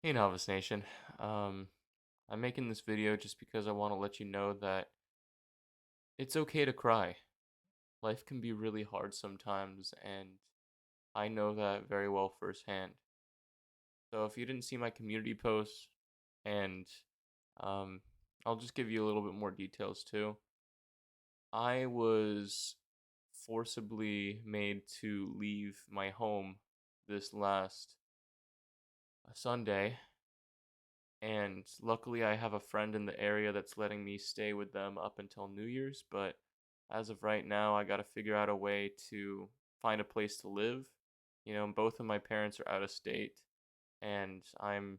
Hey Novice Nation. Um, I'm making this video just because I want to let you know that it's okay to cry. Life can be really hard sometimes, and I know that very well firsthand. So if you didn't see my community post, and um, I'll just give you a little bit more details too. I was forcibly made to leave my home this last Sunday. And luckily, I have a friend in the area that's letting me stay with them up until New Year's. But as of right now, I got to figure out a way to find a place to live. Both of my parents are out of state, and I'm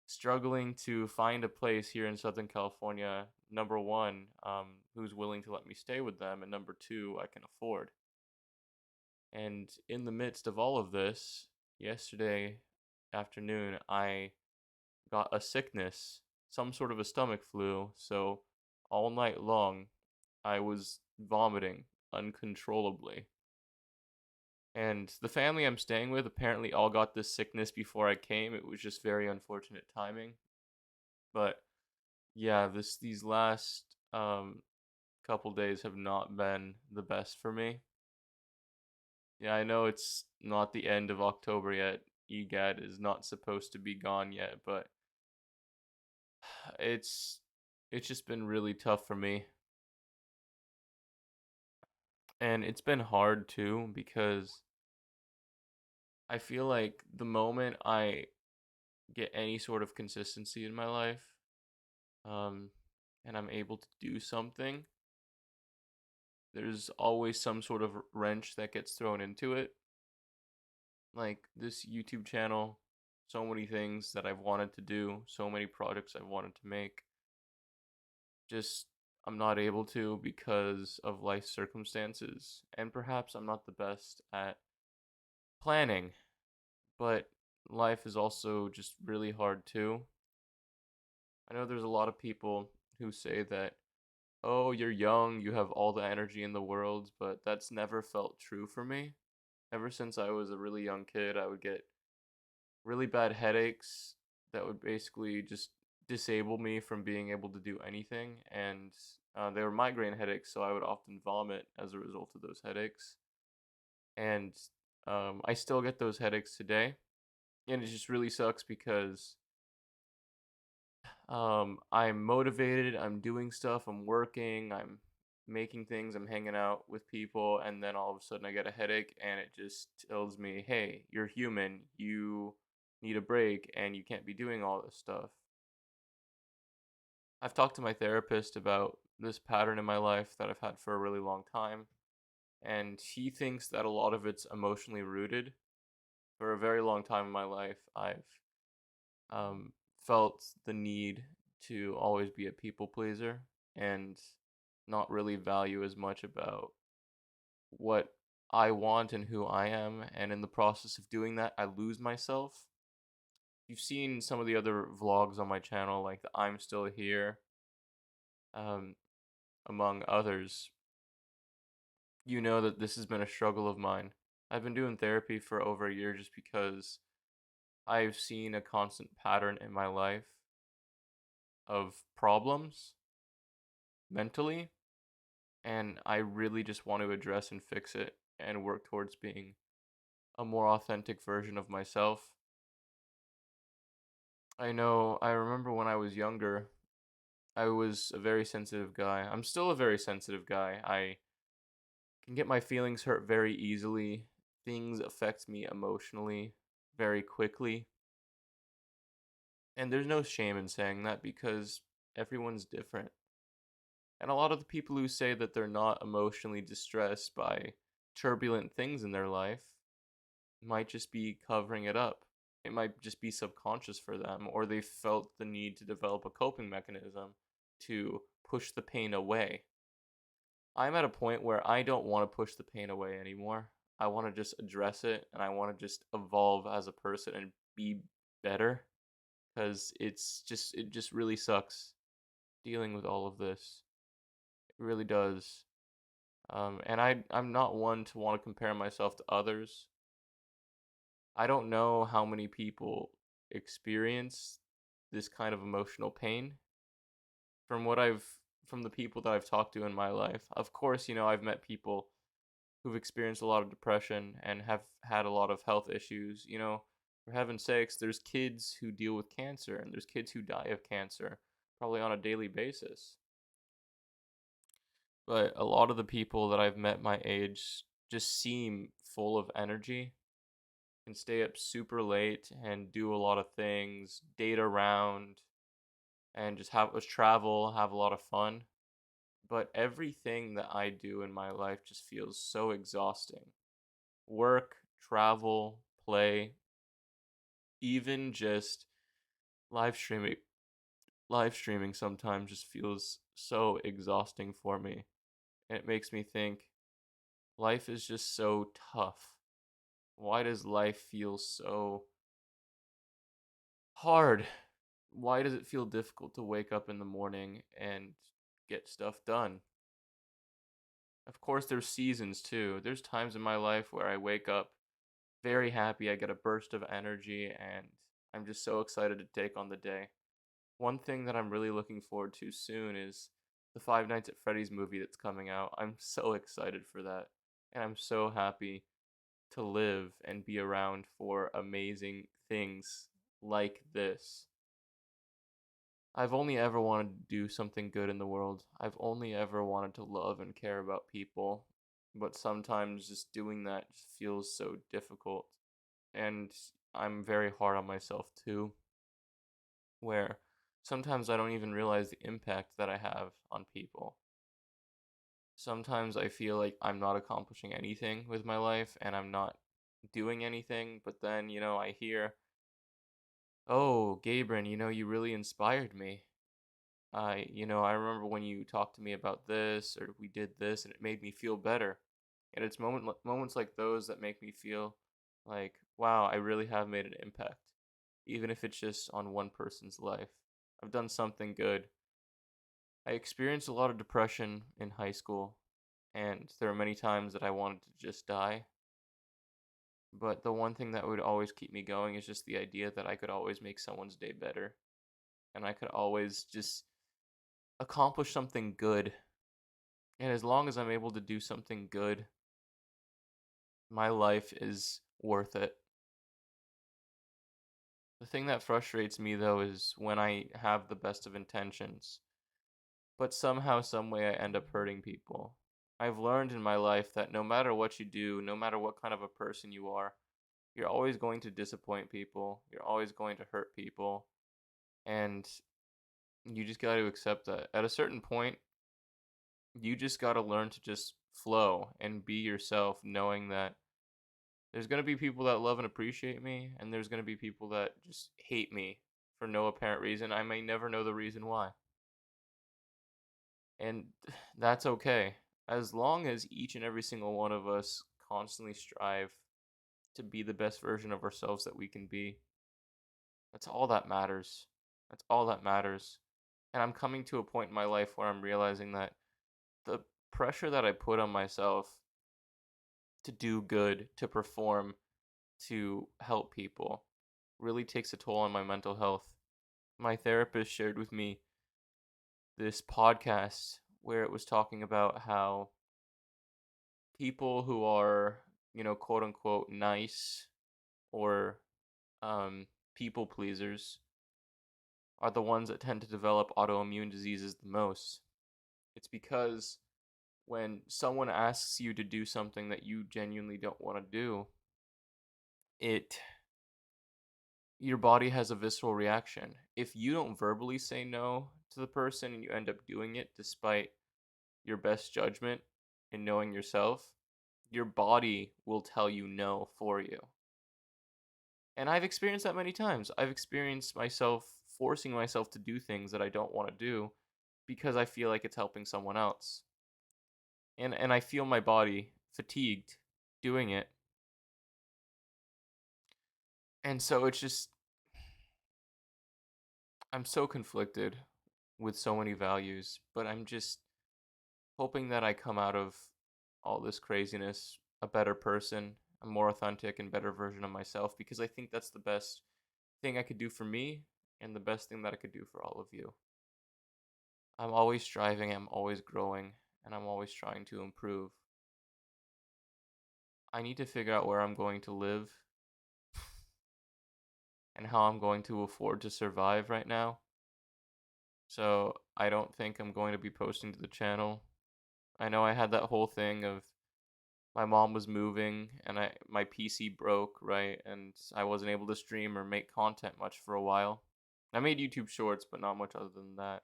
struggling to find a place here in Southern California. Number one, who's willing to let me stay with them, and number two, I can afford. And in the midst of all of this, yesterday afternoon, I got a sickness, some sort of a stomach flu, so all night long I was vomiting uncontrollably. And the family I'm staying with apparently all got this sickness before I came. It was just very unfortunate timing. But yeah, these last couple days have not been the best for me. Yeah, I know it's not the end of October yet. EGAD is not supposed to be gone yet, but it's it's just been really tough for me. And it's been hard too because I feel like the moment I get any sort of consistency in my life, um, and I'm able to do something, there's always some sort of wrench that gets thrown into it. Like this YouTube channel, so many things that I've wanted to do, so many projects I've wanted to make. Just I'm not able to because of life circumstances, and perhaps I'm not the best at planning, but life is also just really hard too. I know there's a lot of people who say that, oh, you're young, you have all the energy in the world, but that's never felt true for me. Ever since I was a really young kid, I would get really bad headaches that would basically just disable me from being able to do anything. And they were migraine headaches, so I would often vomit as a result of those headaches. And I still get those headaches today. And it just really sucks because I'm motivated, I'm doing stuff, I'm working, I'm making things, I'm hanging out with people, and then all of a sudden I get a headache and it just tells me, hey, you're human, you need a break, and you can't be doing all this stuff. I've talked to my therapist about this pattern in my life that I've had for a really long time, and he thinks that a lot of it's emotionally rooted. For a very long time in my life, I've um, felt the need to always be a people pleaser and not really value as much about what I want and who I am. And in the process of doing that, I lose myself. You've seen some of the other vlogs on my channel, like the I'm Still Here, um, among others. You know that this has been a struggle of mine. I've been doing therapy for over a year just because I've seen a constant pattern in my life of problems mentally, and I really just want to address and fix it and work towards being a more authentic version of myself. I remember when I was younger, I was a very sensitive guy. I'm still a very sensitive guy. I can get my feelings hurt very easily. Things affect me emotionally very quickly. And there's no shame in saying that because everyone's different. And a lot of the people who say that they're not emotionally distressed by turbulent things in their life might just be covering it up. It might just be subconscious for them, or they felt the need to develop a coping mechanism to push the pain away. I'm at a point where I don't want to push the pain away anymore. I want to just address it and I want to just evolve as a person and be better because it just really sucks dealing with all of this. It really does. And I'm not one to want to compare myself to others. I don't know how many people experience this kind of emotional pain from what I've from the people that I've talked to in my life. Of course, I've met people who've experienced a lot of depression and have had a lot of health issues. For heaven's sakes, there's kids who deal with cancer and there's kids who die of cancer probably on a daily basis. But a lot of the people that I've met my age just seem full of energy and stay up super late and do a lot of things, date around, and just have us travel, have a lot of fun. But everything that I do in my life just feels so exhausting. Work, travel, play, even just live streaming. Live streaming sometimes just feels so exhausting for me. And it makes me think life is just so tough. Why does life feel so hard? Why does it feel difficult to wake up in the morning and get stuff done? Of course, there's seasons too. There's times in my life where I wake up very happy, I get a burst of energy, and I'm just so excited to take on the day. One thing that I'm really looking forward to soon is the Five Nights at Freddy's movie that's coming out. I'm so excited for that. And I'm so happy to live and be around for amazing things like this. I've only ever wanted to do something good in the world. I've only ever wanted to love and care about people. But sometimes just doing that just feels so difficult. And I'm very hard on myself too, where sometimes I don't even realize the impact that I have on people. Sometimes I feel like I'm not accomplishing anything with my life and I'm not doing anything, but then, I hear, "Oh, Gabrin, you really inspired me. I remember when you talked to me about this or we did this and it made me feel better." And it's moments like those that make me feel like, wow, I really have made an impact, even if it's just on one person's life. I've done something good. I experienced a lot of depression in high school, and there were many times that I wanted to just die. But the one thing that would always keep me going is just the idea that I could always make someone's day better, and I could always just accomplish something good. And as long as I'm able to do something good, my life is worth it. The thing that frustrates me though is when I have the best of intentions, but somehow, some way I end up hurting people. I've learned in my life that no matter what you do, no matter what kind of a person you are, you're always going to disappoint people. You're always going to hurt people. And you just got to accept that. At a certain point, you just got to learn to just flow and be yourself, knowing that there's going to be people that love and appreciate me, and there's going to be people that just hate me for no apparent reason. I may never know the reason why. And that's okay. As long as each and every single one of us constantly strive to be the best version of ourselves that we can be, that's all that matters. That's all that matters. And I'm coming to a point in my life where I'm realizing that the pressure that I put on myself to do good, to perform, to help people really takes a toll on my mental health. My therapist shared with me this podcast where it was talking about how people who are, quote unquote, nice or people pleasers are the ones that tend to develop autoimmune diseases the most. It's because when someone asks you to do something that you genuinely don't want to do, it your body has a visceral reaction. If you don't verbally say no to the person and you end up doing it despite your best judgment and knowing yourself, your body will tell you no for you. And I've experienced that many times. I've experienced myself forcing myself to do things that I don't want to do because I feel like it's helping someone else. And I feel my body fatigued doing it. And so it's just I'm so conflicted with so many values, but I'm just hoping that I come out of all this craziness a better person, a more authentic and better version of myself because I think that's the best thing I could do for me and the best thing that I could do for all of you. I'm always striving, I'm always growing, and I'm always trying to improve. I need to figure out where I'm going to live and how I'm going to afford to survive right now. So I don't think I'm going to be posting to the channel. I know I had that whole thing of my mom was moving and my PC broke, right? And I wasn't able to stream or make content much for a while. I made YouTube shorts, but not much other than that.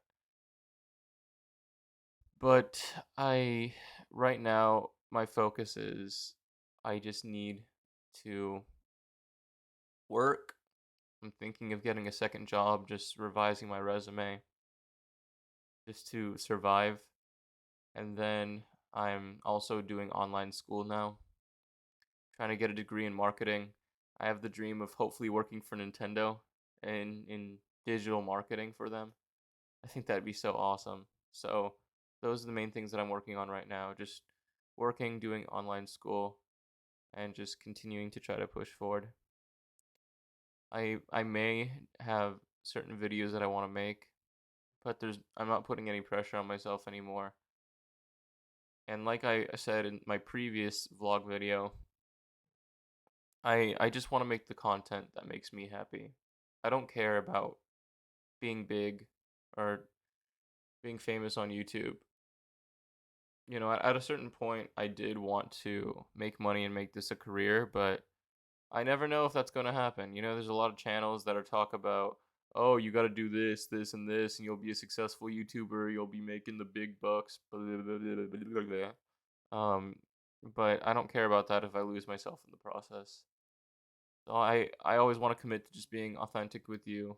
But I right now my focus is I just need to work. I'm thinking of getting a second job, just revising my resume just to survive. And then I'm also doing online school now, trying to get a degree in marketing. I have the dream of hopefully working for Nintendo in digital marketing for them. I think that'd be so awesome. So those are the main things that I'm working on right now. Just working, doing online school, and just continuing to try to push forward. I may have certain videos that I want to make, but I'm not putting any pressure on myself anymore. And like I said in my previous vlog video, I just want to make the content that makes me happy. I don't care about being big or being famous on YouTube. You know, at a certain point, I did want to make money and make this a career, but I never know if that's going to happen. You know, there's a lot of channels that are talk about, oh, you got to do this, this, and this, and you'll be a successful YouTuber. You'll be making the big bucks. Blah, blah, blah, blah, blah, blah, blah. But I don't care about that if I lose myself in the process. So I always want to commit to just being authentic with you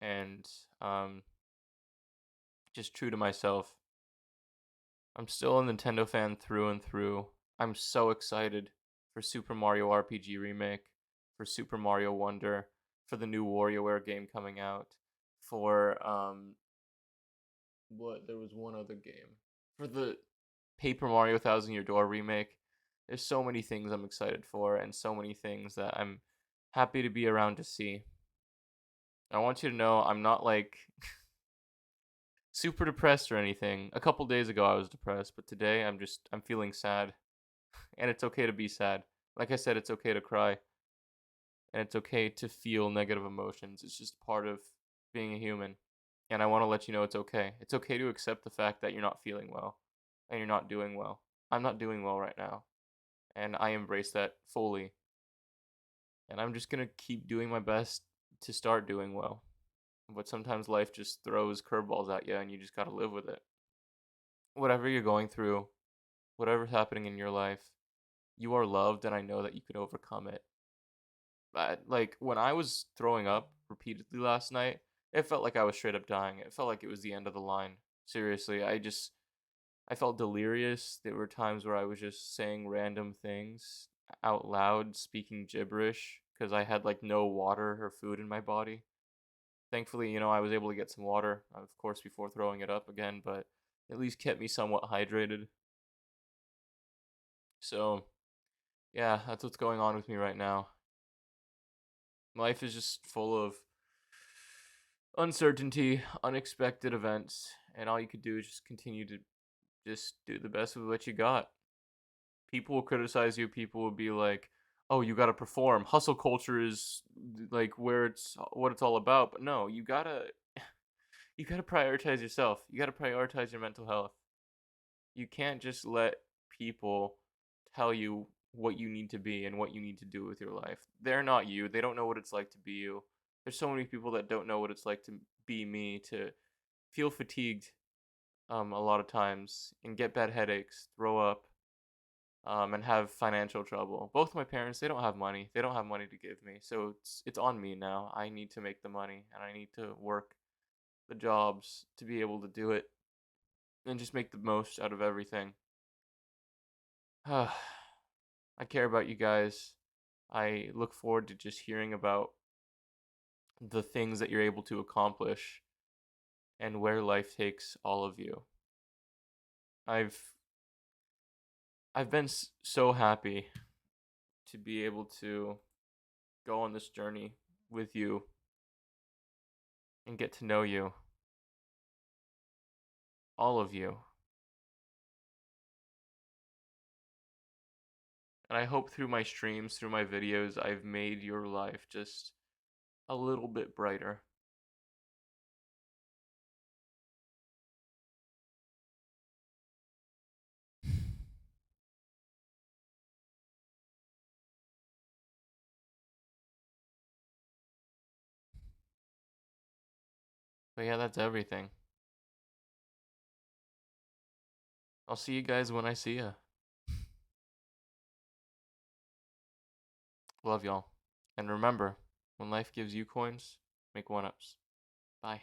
and just true to myself. I'm still a Nintendo fan through and through. I'm so excited for Super Mario RPG Remake, for Super Mario Wonder, for the new WarioWare game coming out, for what there was one other game. For the Paper Mario Thousand Year Door remake. There's so many things I'm excited for and so many things that I'm happy to be around to see. I want you to know I'm not like super depressed or anything. A couple days ago I was depressed, but today I'm feeling sad. And it's okay to be sad. Like I said, it's okay to cry. And it's okay to feel negative emotions. It's just part of being a human. And I want to let you know it's okay. It's okay to accept the fact that you're not feeling well and you're not doing well. I'm not doing well right now. And I embrace that fully. And I'm just going to keep doing my best to start doing well. But sometimes life just throws curveballs at you and you just got to live with it. Whatever you're going through, whatever's happening in your life, you are loved and I know that you can overcome it. Like when I was throwing up repeatedly last night, it felt like I was straight up dying. It felt like it was the end of the line. Seriously, I felt delirious. There were times where I was just saying random things out loud, speaking gibberish because I had like no water or food in my body. Thankfully, you know, I was able to get some water, of course, before throwing it up again, but at least kept me somewhat hydrated. So, yeah, that's what's going on with me right now. Life is just full of uncertainty, unexpected events, and all you could do is just continue to just do the best with what you got. People will criticize you, people will be like, "Oh, you got to perform. Hustle culture is like where it's what it's all about." But no, you got to prioritize yourself. You got to prioritize your mental health. You can't just let people tell you what you need to be and what you need to do with your life. They're not you. They don't know what it's like to be you. There's so many people that don't know what it's like to be me, to feel fatigued a lot of times and get bad headaches, throw up, and have financial trouble. Both my parents, they don't have money. They don't have money to give me. So it's on me now. I need to make the money and I need to work the jobs to be able to do it and just make the most out of everything. I care about you guys. I look forward to just hearing about the things that you're able to accomplish and where life takes all of you. I've I've been so happy to be able to go on this journey with you and get to know you, all of you. And I hope through my streams, through my videos, I've made your life just a little bit brighter. But yeah, that's everything. I'll see you guys when I see ya. Love y'all. And remember, when life gives you coins, make one ups. Bye.